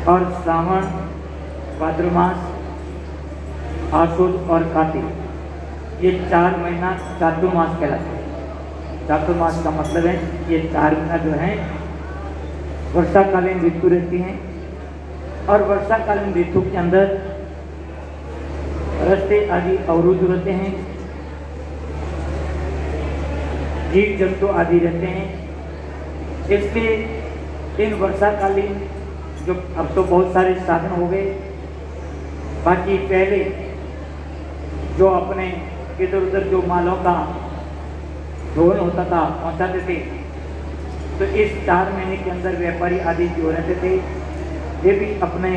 और श्रावण, भाद्र मास, आशुद और कार्तिक, ये 4 महीना चातुर्मास कहलाते हैं। चातुर्मास का मतलब है ये 4 महीना जो है वर्षाकालीन ऋतु रहती हैं और वर्षाकालीन ऋतु के अंदर रास्ते आदि अवरुद्ध रहते हैं, जीव जंतु आदि रहते हैं। इसलिए इन वर्षाकालीन जो अब तो बहुत सारे साधन हो गए, बाकी पहले जो अपने इधर उधर जो मालों का ढोल होता था पहुंचाते थे, तो इस 4 महीने के अंदर व्यापारी आदि जो रहते थे वे भी अपने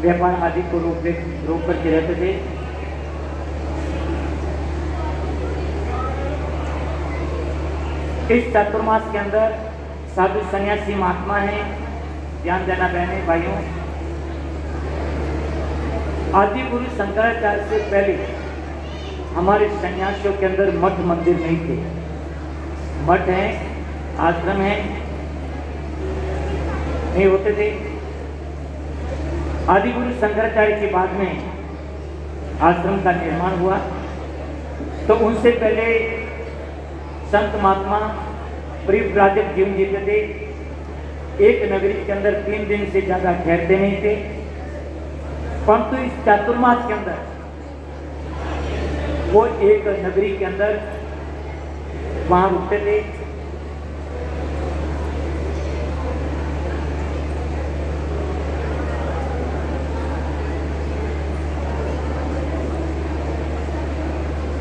व्यापार आदि को रोक करके रहते थे। इस चातुर्मास के अंदर साधु सन्यासी महात्मा हैं, ध्यान देना बहने भाइयों। आदि गुरु शंकराचार्य से पहले हमारे सन्यासियों के अंदर मठ मंदिर नहीं थे। मठ है, आश्रम है, नहीं होते थे। आदि गुरु शंकराचार्य के बाद में आश्रम का निर्माण हुआ, तो उनसे पहले संत महात्मा परिव्राजक जीवन जीते थे। एक नगरी के अंदर 3 दिन से ज्यादा ठहरते नहीं थे, परंतु इस चातुर्मास के अंदर वो एक नगरी के अंदर वहां रुकते थे।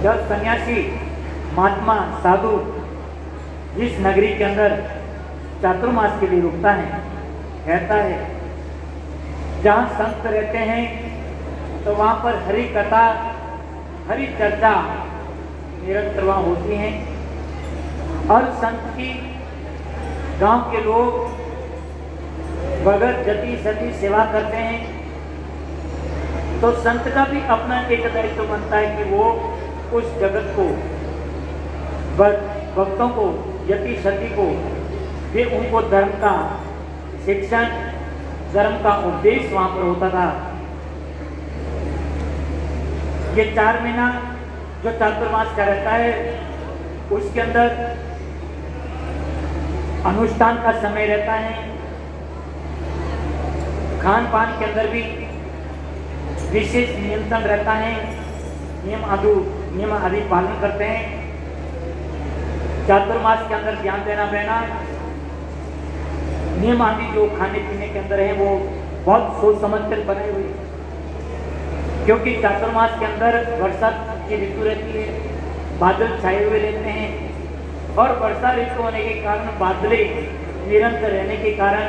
जब सन्यासी महात्मा साधु जिस नगरी के अंदर चातुर्मास के लिए रुकता है, रहता है, जहाँ संत रहते हैं, तो वहाँ पर हरि कथा, हरि चर्चा निरंतर वहाँ होती हैं और संत की गांव के लोग बगैर जति सती सेवा करते हैं। तो संत का भी अपना एक दायित्व बनता है कि वो उस जगत को, भक्तों को, यति सती को, ये उनको धर्म का शिक्षण, धर्म का उपदेश वहां पर होता था। ये 4 महीना जो चातुर्मास का रहता है, उसके अंदर अनुष्ठान का समय रहता है, खान पान के अंदर भी विशेष नियंत्रण रहता है, नियम आदि पालन करते हैं। चातुर्मास के अंदर ध्यान देना बहना, नियम आदि जो खाने पीने के अंदर है वो बहुत सोच समझ कर बनाए हुए, क्योंकि चातुर्मास के अंदर वर्षा की ऋतु रहती है, बादल छाए हुए रहते हैं और वर्षा ऋतु होने के कारण, बादले निरंतर रहने के कारण,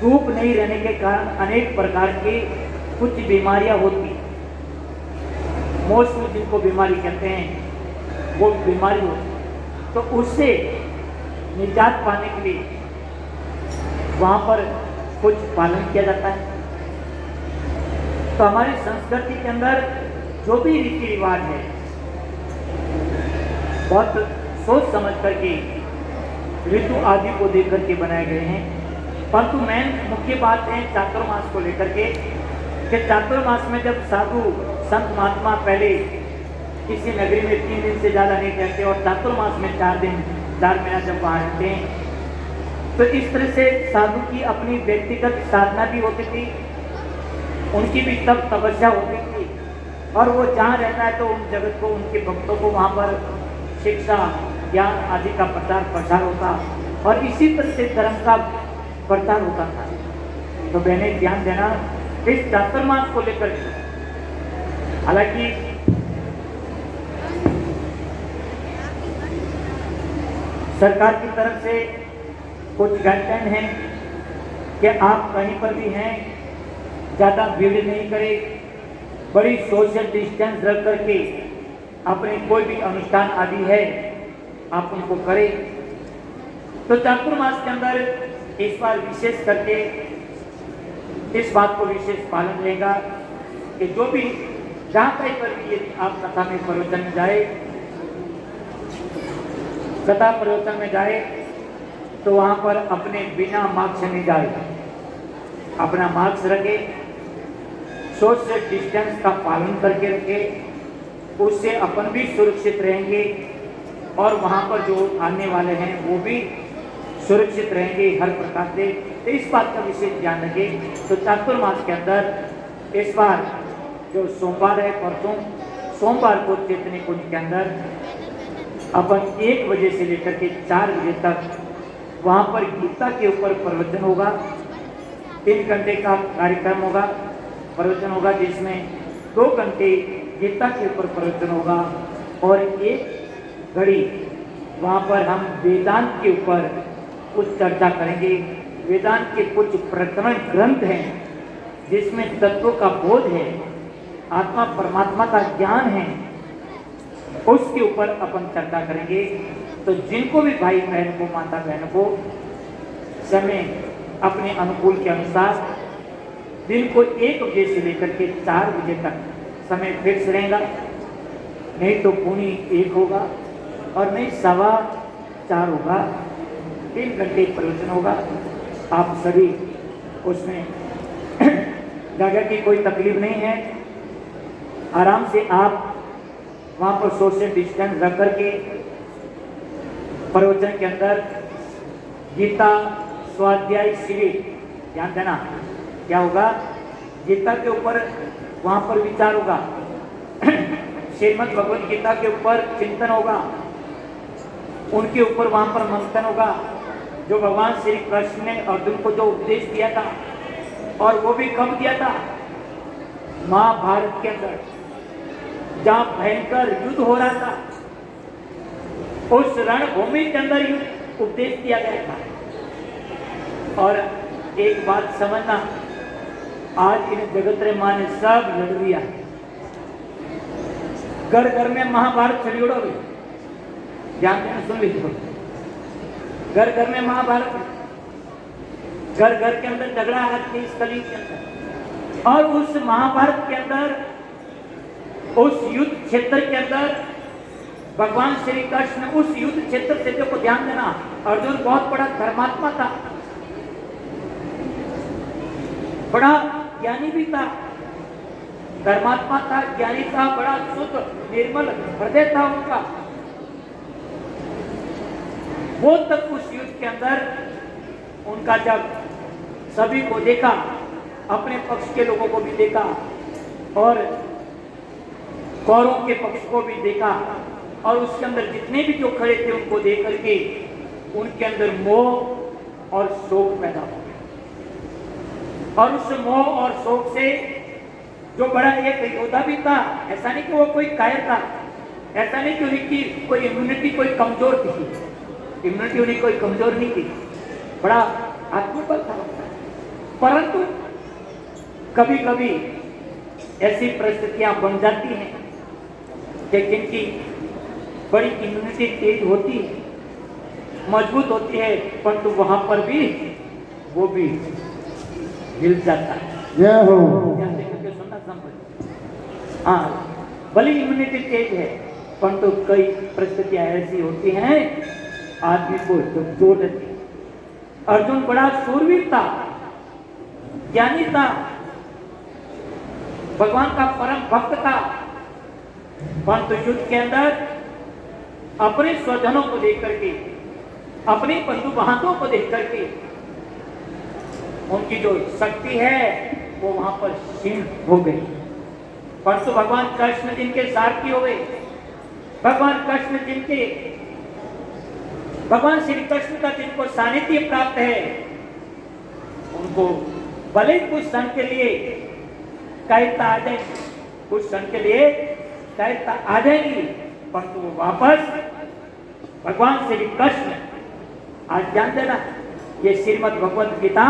धूप नहीं रहने के कारण अनेक प्रकार की कुछ बीमारियां होती, मौसम जिनको बीमारी कहते हैं, वो बीमारी होती। तो उससे निजात पाने के लिए वहां पर कुछ पालन किया जाता है। तो हमारी संस्कृति के अंदर जो भी रीति रिवाज है बहुत सोच समझ करके ऋतु आदि को देख करके बनाए गए हैं। परंतु मेन मुख्य बात है चातुर्मास को लेकर के कि चातुर्मास में जब साधु संत महात्मा पहले किसी नगरी में 3 दिन से ज्यादा नहीं रहते और चातुर्मास में 4 महीना जब वहां रहते हैं, तो इस तरह से साधु की अपनी व्यक्तिगत साधना भी होती थी, उनकी भी तब तपस्या होती थी और वो जहाँ रहता है तो उन जगत को, उनके भक्तों को वहाँ पर शिक्षा, ज्ञान आदि का प्रचार प्रसार होता और इसी तरह से धर्म का प्रचार होता था। तो बहने ध्यान देना इस चातुर्मास को लेकर। हालांकि सरकार की तरफ से कुछ गाइडलाइन है कि आप कहीं पर भी हैं, ज़्यादा भीड़ नहीं करें, बड़ी सोशल डिस्टेंस रख करके अपने कोई भी अनुष्ठान आदि है आप उनको करें। तो चातुर्मास के अंदर इस बार विशेष करके इस बात को विशेष पालन रहेगा कि जो भी जहाँ कहीं पर भी यदि आप कथा में प्रवचन में जाए, कथा प्रवचन में जाए तो वहाँ पर अपने बिना मार्क्स नहीं जाए। अपना मास्क रखे, सोशल डिस्टेंस का पालन करके रखे, उससे अपन भी सुरक्षित रहेंगे और वहाँ पर जो आने वाले हैं वो भी सुरक्षित रहेंगे हर प्रकार से। तो इस बात का विशेष ध्यान रखें। तो चातुर्मास के अंदर इस बार जो सोमवार है, परसों सोमवार को चैतन्य कुंज के अंदर अपन 1 बजे से लेकर के 4 बजे तक वहाँ पर गीता के ऊपर प्रवचन होगा। 3 घंटे का कार्यक्रम होगा, प्रवचन होगा, जिसमें 2 घंटे गीता के ऊपर प्रवचन होगा और 1 घड़ी वहाँ पर हम वेदांत के ऊपर कुछ चर्चा करेंगे। वेदांत के कुछ प्रकरण ग्रंथ हैं जिसमें तत्वों का बोध है, आत्मा परमात्मा का ज्ञान है, उसके ऊपर अपन चर्चा करेंगे। तो जिनको भी भाई बहन को, माता बहन को समय अपने अनुकूल के अनुसार दिन को 1 बजे से लेकर के 4 बजे तक समय फिक्स रहेगा, नहीं तो पौनी 1 होगा और नहीं 4:15 होगा। 3 घंटे प्रवचन होगा। आप सभी उसमें जगह की कोई तकलीफ नहीं है, आराम से आप वहाँ पर सोशल डिस्टेंस रख करके प्रवचन के अंदर गीता स्वाध्याय शिविर, ध्यान देना क्या होगा, गीता के ऊपर वहाँ पर विचार होगा, श्रीमद् भगवद गीता के ऊपर चिंतन होगा, उनके ऊपर वहाँ पर मंथन होगा, जो भगवान श्री कृष्ण ने अर्जुन को जो उपदेश दिया था, और वो भी कब दिया था, महाभारत के अंदर जहाँ भयंकर युद्ध हो रहा था, उस रणभूमि के अंदर युद्ध उपदेश दिया गया था। और एक बात समझना, आज इन जगत माँ ने सब लड़ लिया, घर घर में महाभारत चली उड़ोगे, ध्यान देना, सुन लीजिए, घर घर में महाभारत, घर घर के अंदर झगड़ा है इस कली के अंदर। और उस महाभारत के अंदर, उस युद्ध क्षेत्र के अंदर भगवान श्री कृष्ण उस युद्ध क्षेत्र से, को ध्यान देना, अर्जुन बहुत बड़ा धर्मात्मा था, बड़ा ज्ञानी भी था, धर्मात्मा था, ज्ञानी था, बड़ा शुद्ध निर्मल हृदय था उनका। वो तक उस युद्ध के अंदर उनका जब सभी को देखा, अपने पक्ष के लोगों को भी देखा और कौरवों के पक्ष को भी देखा, और उसके अंदर जितने भी जो खड़े थे उनको देख करके उनके अंदर मोह और शोक पैदा हो गया। और उस मोह और शोक से जो बड़ा एक योद्धा भी था, ऐसा नहीं कि वो कोई कायर था, ऐसा नहीं कि उनकी कोई इम्यूनिटी कोई कमजोर थी, इम्यूनिटी उन्हें कोई कमजोर नहीं थी, बड़ा आत्मबल था, परंतु कभी कभी ऐसी परिस्थितियां बन जाती हैं कि जिनकी बड़ी इम्यूनिटी तेज होती है, मजबूत होती है, परंतु वहां पर भी वो भी हिल जाता है। हाँ, भले इम्यूनिटी तेज है, परंतु कई परिस्थितियां ऐसी होती हैं आदमी को जोड़ देती। अर्जुन बड़ा शूरवीर था, ज्ञानी था, भगवान का परम भक्त था, परंतु युद्ध के अंदर अपने स्वजनों को देख करके, अपने बंधु बांधवों को देख करके उनकी जो शक्ति है वो वहां पर क्षीण हो गई। परंतु भगवान कृष्ण जिनके सारथी हो गए, भगवान कृष्ण जिनके, भगवान श्री कृष्ण का जिनको सानिध्य प्राप्त है, उनको भले कुछ क्षण के लिए कायरता आ जाएगी, कुछ क्षण के लिए कायरता आ जाएगी, परंतु वो वापस भगवान श्री कृष्ण, आज ध्यान देना, ये श्रीमद् भगवद गीता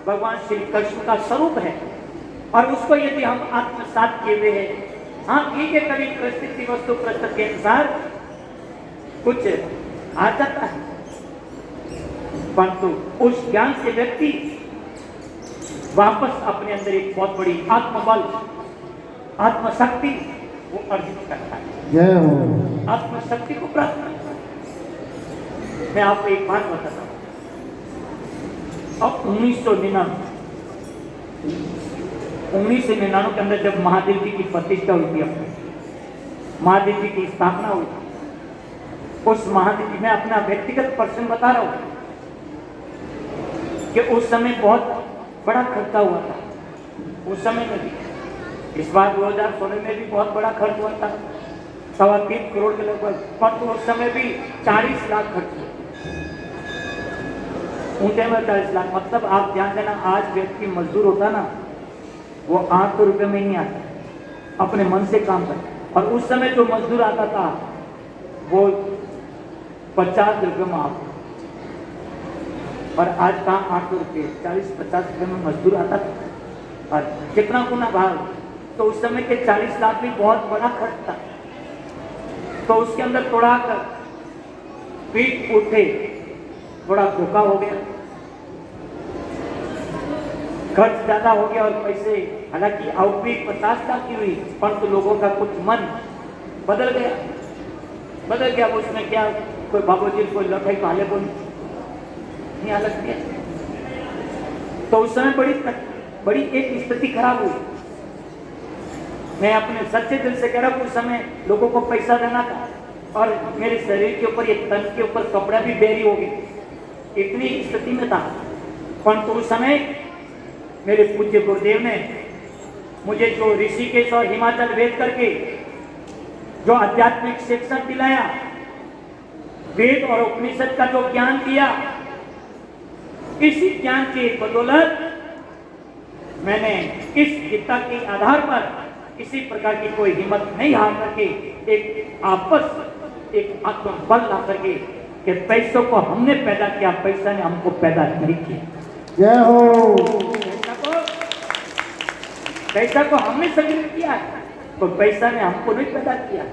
भगवान श्री कृष्ण का स्वरूप है, और उसको यदि हम आत्मसात किए हुए हैं, हाँ ठीक है, कभी परिस्थिति वस्तु परिस्थिति के अनुसार कुछ आ जाता है, परंतु उस ज्ञान से व्यक्ति वापस अपने अंदर एक बहुत बड़ी आत्मबल, आत्मशक्ति वो अर्जित करता है, आत्मशक्ति को प्राप्त करता है। मैं आपको एक बात बताता हूँ, अब 1999 1999 के अंदर जब महादेव जी की प्रतिष्ठा हुई थी, अपने महादेव जी की स्थापना हुई, उस महादेव जी, मैं अपना व्यक्तिगत पर्सन बता रहा हूं कि उस समय बहुत बड़ा खर्चा हुआ था। उस समय में भी, इस बार 2016 में भी बहुत बड़ा खर्च हुआ था, 3.25 करोड़ के लगभग, पर तो उस समय भी 40 लाख खर्च हुआ, ऊंचे में 40 लाख। मतलब आप ध्यान देना, आज व्यक्ति मजदूर होता ना, वो 800 रुपये में ही नहीं आता, अपने मन से काम करता। और उस समय जो मजदूर आता था वो 50 रुपये में आता, और आज कहाँ 800 रुपये, 40-50 रुपये में मजदूर आता था, और कितना गुना भाव। तो उस समय के 40 लाख भी बहुत बड़ा खर्च था। तो उसके अंदर थोड़ा पीठ उठे, थोड़ा धोखा हो गया, खर्च ज्यादा हो गया, और पैसे, हालांकि आउटरीच 50 लाख की हुई, परंतु लोगों का कुछ मन बदल गया। उसमें क्या, कोई बाबूजी कोई लड़ाई पाले को नहीं हालत किया। तो उस समय बड़ी एक स्थिति खराब हुई। मैं अपने सच्चे दिल से कह रहा हूँ, उस समय लोगों को पैसा देना था, और मेरे शरीर के ऊपर, एक तन के ऊपर कपड़ा भी बेरी हो गई, इतनी स्थिति में था। परंतु उस समय मेरे पूज्य गुरुदेव ने मुझे जो ऋषिकेश और हिमाचल वेद करके जो आध्यात्मिक शिक्षा दिलाया, वेद और उपनिषद का जो ज्ञान दिया, इसी ज्ञान की बदौलत मैंने इस गीता के आधार पर किसी प्रकार की कोई हिम्मत नहीं हार करके एक आत्मबल ला करके कि पैसों को हमने पैदा किया, पैसा ने हमको पैदा नहीं किया। जय हो। पैसा को हमने संग्रहित किया है, तो पैसा ने हमको नहीं पैदा किया।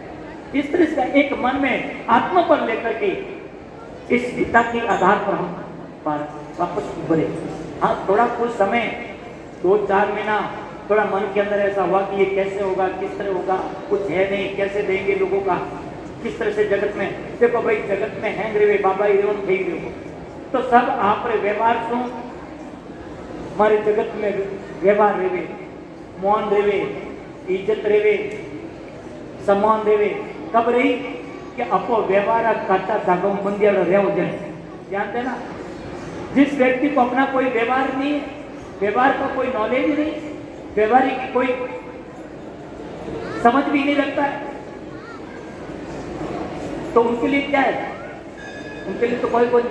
इस तरह से एक मन में आत्मबल लेकर के इस गीता के आधार पर हम वापस उभरे। हाँ, थोड़ा कुछ समय, 2-4 महीना थोड़ा मन के अंदर ऐसा हुआ कि ये कैसे होगा, किस तरह होगा, कुछ है नहीं, कैसे देंगे लोगों का, किस तरह से जगत में, देखो भाई जगत में हैं रे बाबा एवं थे रे, तो सब आप रे व्यवहार शू, हमारे जगत में व्यवहार रेवे, मौन रेवे, इज्जत रेवे, सम्मान रेवे, कब रही कि अपो व्यवहार काटा धागो मंदिर रहो जाए। ध्यान देना, जिस व्यक्ति को अपना कोई व्यवहार नहीं है, व्यवहार का कोई नॉलेज नहीं, व्यवहारिक की कोई समझ भी नहीं लगता है, तो उनके लिए क्या है, उनके लिए तो कोई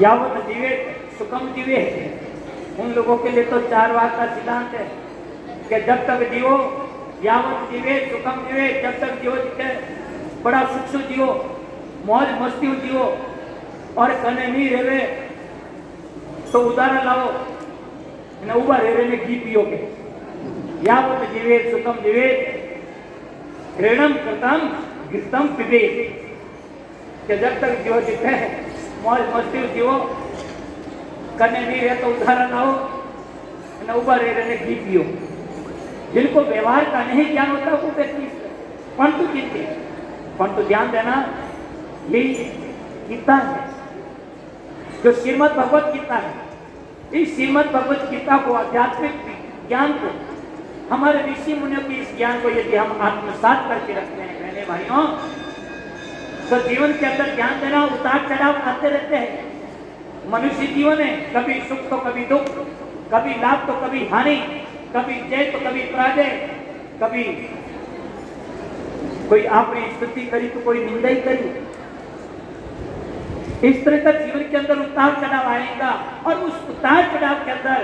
यावत जीवे सुखम जीवे। उन लोगों के लिए तो 4 बात का सिद्धांत है कि जब तक जियो, यावत जीवे सुखम जीवे, जब तक जियो जीते बड़ा सुख से जियो, मौज मस्ती जियो, और कने नहीं रेवे तो उदाहरण लाओ ने उबा रेवे ने घी पियो के। यावत जीवे सुखम जीवे, ऋणम कृतम घृतम पिबे, कि जब तक जियो जीते मौज मस्ती जियो, कने नहीं रहे तो उदाहरण लाओ ने उबा रेवे ने घी पियो। जिनको व्यवहार का नहीं ज्ञान होता वो व्यक्ति परंतु जीते। परंतु ध्यान देना, यही गीता है जो श्रीमद् भगवत गीता है। इस श्रीमद् भगवत गीता को, आध्यात्मिक ज्ञान को, हमारे ऋषि मुनियों की इस ज्ञान को यदि हम आत्मसात करके रखते हैं बहने भाइयों, तो जीवन के अंदर ध्यान देना, उतार चढ़ाव आते रहते हैं। मनुष्य जीवन है, कभी सुख तो कभी दुख, कभी लाभ तो कभी हानि, कभी जय तो कभी पराजय, कभी कोई आपने स्तुति करी तो कोई निंदा ही करी। इस तरह का जीवन के अंदर उतार चढ़ाव आएगा, और उस उतार चढ़ाव के अंदर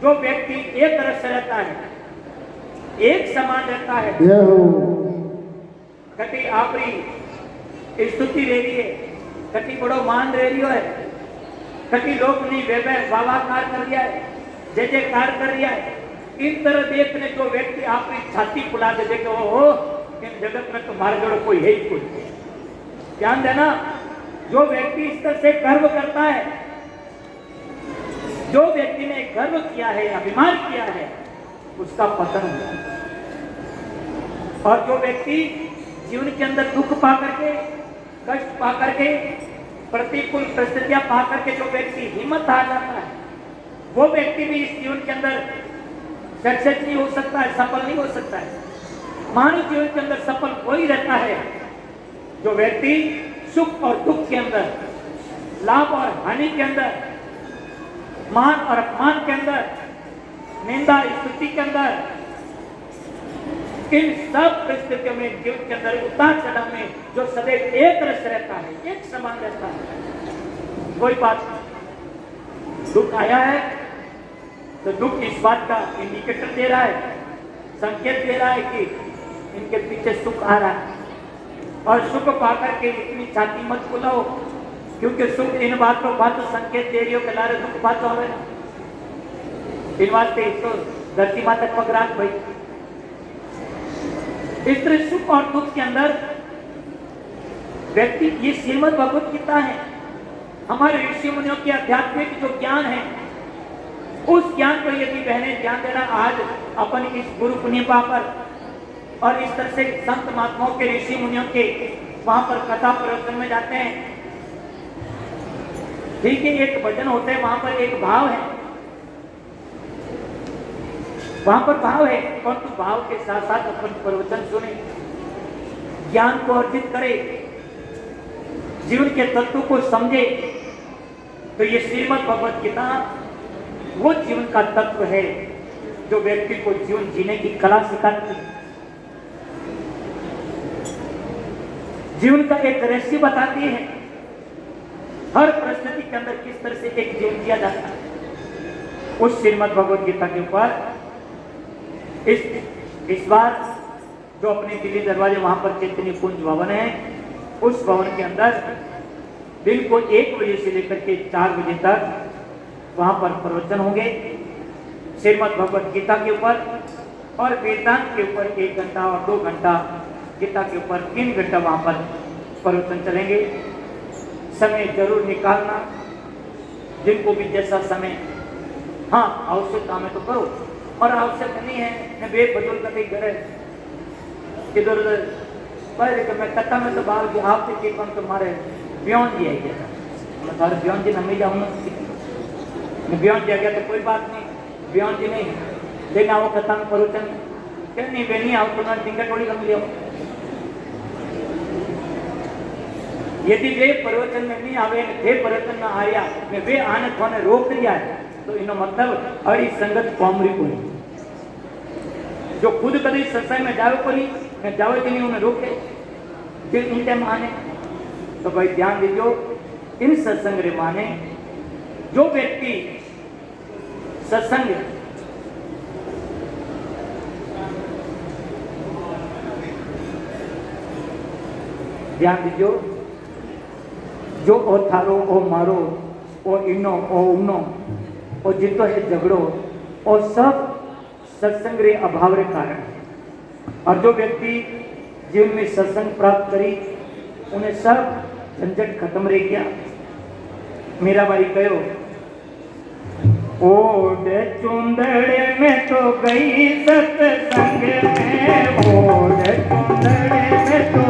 जो व्यक्ति एक तरह से रहता है, एक समान रहता है, कटी आपरी स्तुति रह रही है, कटी बड़ो मान रह रही है, कटी लोग नहीं वैभव वावाकार कर दिया है, जय जयकार कर दिया है। इन तरह देखने जो व्यक्ति आपकी छाती फुला दे देखे, हो इन जगत में तुम्हारे जोड़ो कोई है ही कोई। ध्यान देना, जो व्यक्ति इस तरह से गर्व करता है, जो व्यक्ति ने गर्व किया है, अभिमान किया है, उसका पतन हुआ। और जो व्यक्ति जीवन के अंदर दुख पा करके, कष्ट पा करके प्रतिकूल परिस्थितियां पा करके जो व्यक्ति हिम्मत हार जाता है, वो व्यक्ति भी इस जीवन के अंदर सक्सेस नहीं हो सकता है, सफल नहीं हो सकता है। मानव जीवन के अंदर सफल वही रहता है जो व्यक्ति सुख और दुख के अंदर, लाभ और हानि के अंदर, मान और अपमान के अंदर, निंदा स्तुति के अंदर, इन सब परिस्थितियों में जीवन के अंदर उतार चढ़ाव में जो सदैव एक रस रहता है, एक समान रहता है। कोई बात नहीं, दुख आया है तो दुख इस बात का इंडिकेटर दे रहा है, संकेत दे रहा है कि इनके पीछे सुख आ रहा है। और सुख पाकर के इतनी छाती मत फुलाओ, क्योंकि सुख इन बातों का तो संकेत दे रही हो कि लारे दुख बात हो इन वास्ते तो धरती माता पगरात भाई। इस तरह सुख और दुख के अंदर व्यक्ति, ये श्रीमद् भगवत गीता है, हमारे ऋषि मुनियों के आध्यात्मिक जो ज्ञान है, उस ज्ञान को यदि बहने ध्यान देना आज अपन इस गुरु पूर्णिमा पर और इस तरह से संत महात्माओं के, ऋषि मुनियों के वहां पर कथा प्रवचन में जाते हैं। ठीक है, एक भजन होते हैं, वहां पर एक भाव है, वहां पर भाव है, परंतु भाव के साथ साथ अपन प्रवचन सुने, ज्ञान को अर्जित करे, जीवन के तत्व को समझे। तो ये श्रीमद् भगवत गीता वो जीवन का तत्व है जो व्यक्ति को जीवन जीने की कला सिखाती है, जीवन का एक रहस्य बताती है, हर परिस्थिति के अंदर किस तरह से एक जीवन जिया जाता है। उस श्रीमद् भगवत गीता के ऊपर इस बार जो अपने दिल्ली दरवाजे वहां पर चैतन्य कुंज भवन है, उस भवन के अंदर दिन को 1 बजे से लेकर के 4 बजे तक वहां पर प्रवचन होंगे श्रीमद् भगवत गीता के ऊपर, और वेदांत के ऊपर 1 घंटा और 2 घंटा, गीता के ऊपर 3 घंटा वहां पर प्रवचन चलेंगे। समय जरूर निकालना, जिनको भी जैसा समय, हाँ आवश्यक काम है तो करो, और आवश्यक नहीं है बेफजूल का कहीं करे इधर उधर पर मैं कथा में तो बाल की आप के कौन तुम्हारे ब्योन जी है, मैं सारे ब्योन जी नहीं जाऊंगा, ब्योन जी आ गया तो कोई बात नहीं, ब्योन जी नहीं लेकिन आओ कथा में प्रवचन क्या नहीं वे नहीं आओ तुम्हारे टिंगा थोड़ी कम लिया। यदि वे प्रवचन में नहीं आवे, वे प्रवचन में आया, वे आने थोने रोक दिया है, तो इनो मतलब अड़ी संगत कौमरी को जो खुद कभी सत्संग में जावे को नहीं, मैं जावे कि नहीं उन्हें रोके फिर इन टाइम आने। तो भाई ध्यान दीजिए, इन सत्संग रे माने जो व्यक्ति सत्संग ध्यान दीजिए, जो ओ थारो ओ मारो ओ इनो ओ उनो ओ जितो है झगड़ो और सब सत्संग रे अभाव रे कारण है। और जो व्यक्ति जीवन में सत्संग प्राप्त करी, उन्हें सब झंझट खत्म रह गया। मेरा भाई कहो ओड चुंदड़े में तो गई सत्संग में, ओड चुंदड़े में तो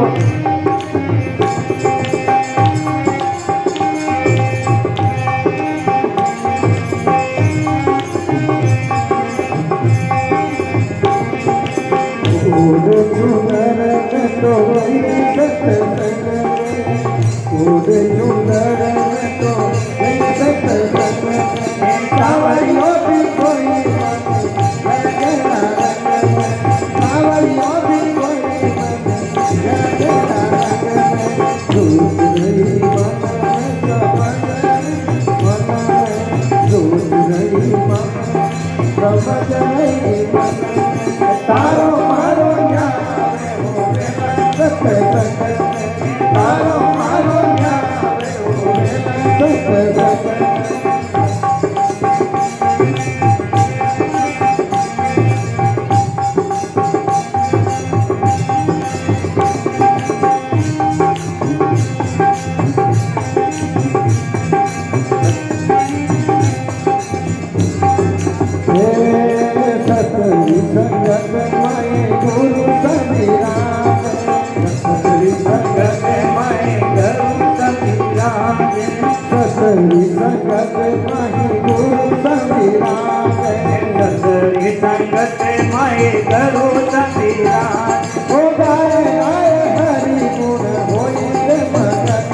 तारो मारो संगत माही गुरु संविराज सतरी संगत माए गुरु संविराज ओ गाए गाए हरि गुण होई रे भगत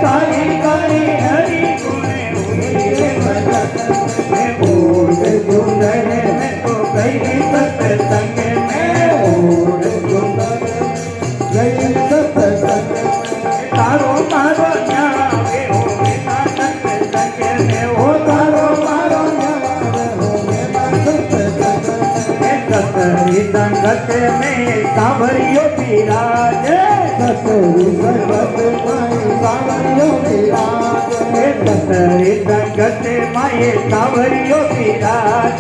कारी कारी हरि गुण हुई रे भगत मैं ओढ़ सुंदर मैं तो गई सत्संग में ओढ़ सुंदर गई सत्संग तारो तारो न्यावे होवे ना सत्संग में हो तारो तारो न्यावे होवे ना सत्संग सतरी संगत में सांवरियो विराज सतरी संगत माई सांवरियो विराज सतरी संगत माए सांवरियो विराज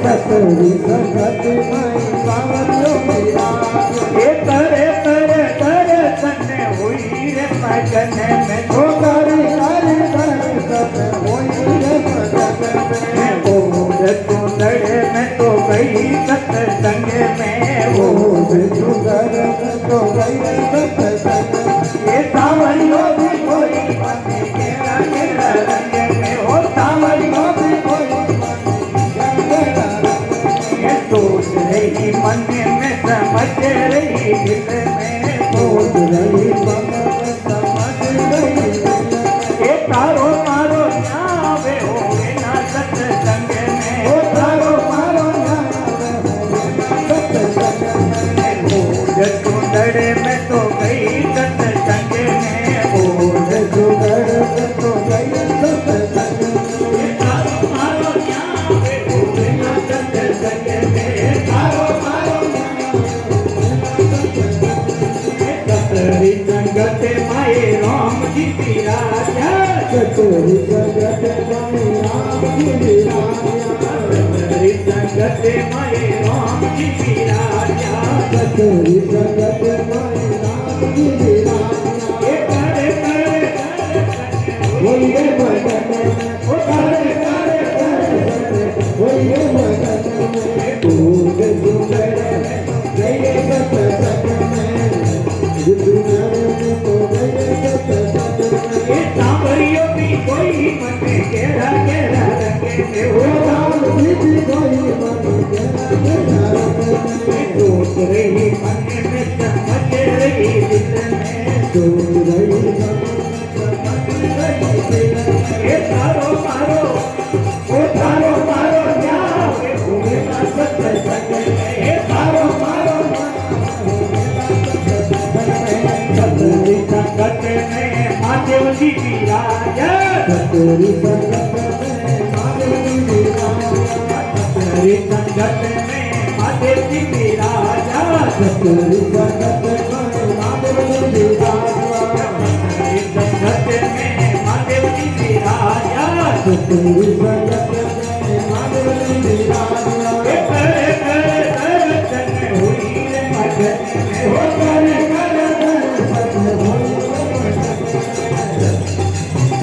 सतरी संगत माई सांवरियो विराज करे करे करे सन हुई रे मगन में ओ करे करे करे सन होई रे मगन में ओढ़ सुंदर में तो गई सत्संग में ओढ़ सुंदर में तो गई सत्संग ये सांवरियो भी कोई बने केरा केरा रंग में हो सांवरियो भी कोई ये सोच रही मन में समझ रही दिल में सोच रही मन में समझ रही ये तारो मारो न्यावे होवे ना सत्संग में ओ तारो मारो न्यावे ओढ़ सुंदर में तो गई सत्संग में ओढ़ सुंदर में तो गई सत्संग ये तारो मारो न्यावे होवे ना सत्संग में तारो मारो सतरी संगत माए राम जी विराजा सतरी संगत माई राम जी विराजा सतरी संगत माए राम जी विराजा सतरी संगत माई राम जी विराजा ये करे करे करे होई रे भगत ओ करे करे करे होई रे भगत ओढ़ सुंदर गई सत्संग में सुंदर में तो गई सत्संग ये सांवरियो भी कोई मन केरा केरा रंगे में हो राम जी कोई मन केरा केरा रंग सोच रही मन में समझ रही दिल में सोच रही मन समझ रही ये तारो मारो ओ तारो मारो न्यावे होवे ना सत्संग में ये तारो मारो सतरी संगत में महादेव जी विराजा सतरी संगत में महादेव जी विराजा सतरी संगत में महादेव जी विराजा सतरी संगत में महादेव जी विराजा सतरी संगत में महादेव जी विराजा सतरी संगत में महादेव जी विराजा ये करे करे करे सन हुई रे मगन में हो करे करे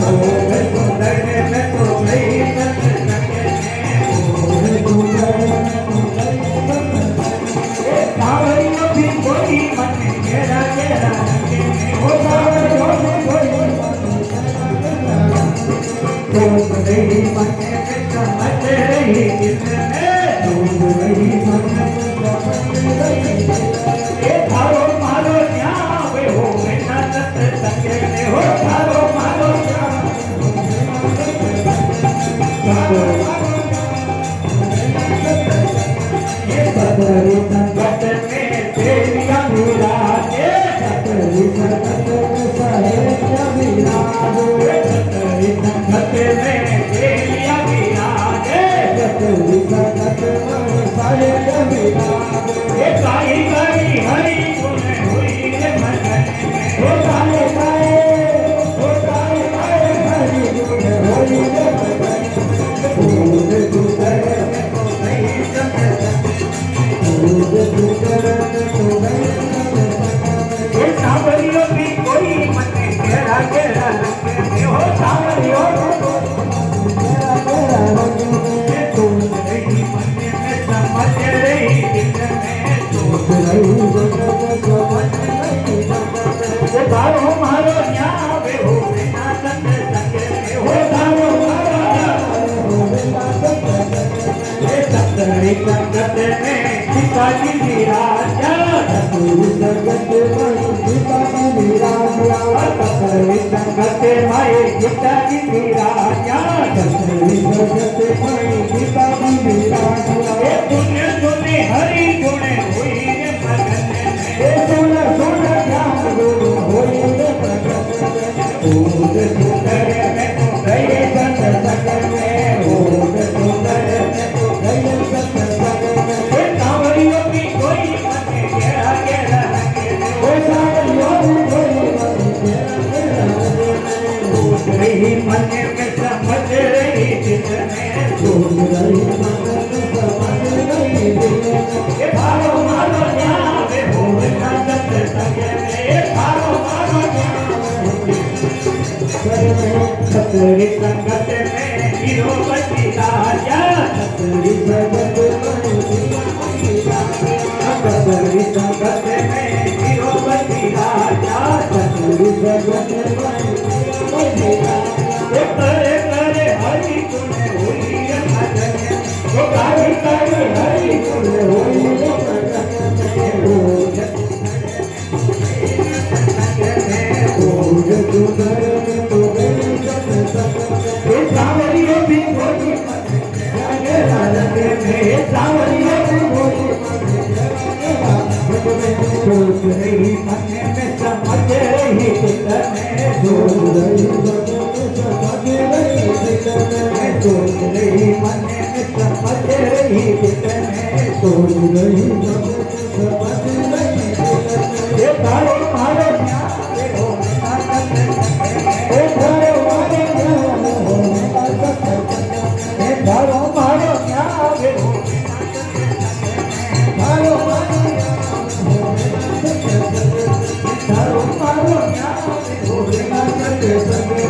ओढ़ सुंदर में तो गई सत्संग में सांवरियो भी कोई मन केरा केरा रंगे में हो सांवरियो भी कोई सोच रही मन में समझ रही दिल में सोच रही मन में समझ रही ये तारो मारो न्यावे होवे ना सत्संग में हो तारो मारो ये सतरी संगत में देविया विराजे सतरी संगत में सहेलिया विराजे सतरी संगत में देविया विराजे सतरी संगत में सहेलिया विराजे ये गाई गाई हरि गुण हुई रे मगन में ओ गाए गाए ओ गाए गाए हरि गुण होई रे भगत ओढ़ सुंदर में तो गई सत्संग ओढ़ सुंदर में तो गई सत्संग ये सांवरियो भी कोई मन केरा केरा रंग में हो सांवरियो तेरा तेरा रंग में ये सोच रही मन में समझ रही दिल राजी राजा सतरी जगत माई पिता विराजा ए पुण्य सुने हरि गुण हुई रे भगत ए सुन सुन ध्यान गुरु होई रे भगत ओद सुंदर में तो गए सत्संग में ओद सुंदर में तो गए सत्संग में ए कांवरियों की कोई मने घेरा घेरा ओ सावरियों की कोई मने घेरा रही मन में समझ रही चित में सोच रही मन में समझ रही दिल में ए भारो मारो न्यावे हो ना सत्संग में भारो मारो सतरी संगत में हीरो बची राजा सतरी जगत माई पिता विराजा सतरी संगत में हीरो बची राजा सतरी जगत माई पिता विराजा करे करे हरि गुण हुई रे भजन वो गाई हरि हरि गुण होई रे भगत ओज ओज सुंदर में तो गए सत्संग ए सावरियों भी कोई मने जागे राजे में सावरियों भी कोई सोच रही मन में समझ रही चित में सोच रही समझ रही दिल में सोच रही मन में समझ रही चित में सोच रही समझ रही दिल में ये भारो भारो न्यावे हो ना सत्संग ए घरो वाले ध्यान हो सत्संग ए भारो भारो न्यावे हो घरो वाले ध्यान हो सत्संग भारो भारो न्यावे हो सत्संग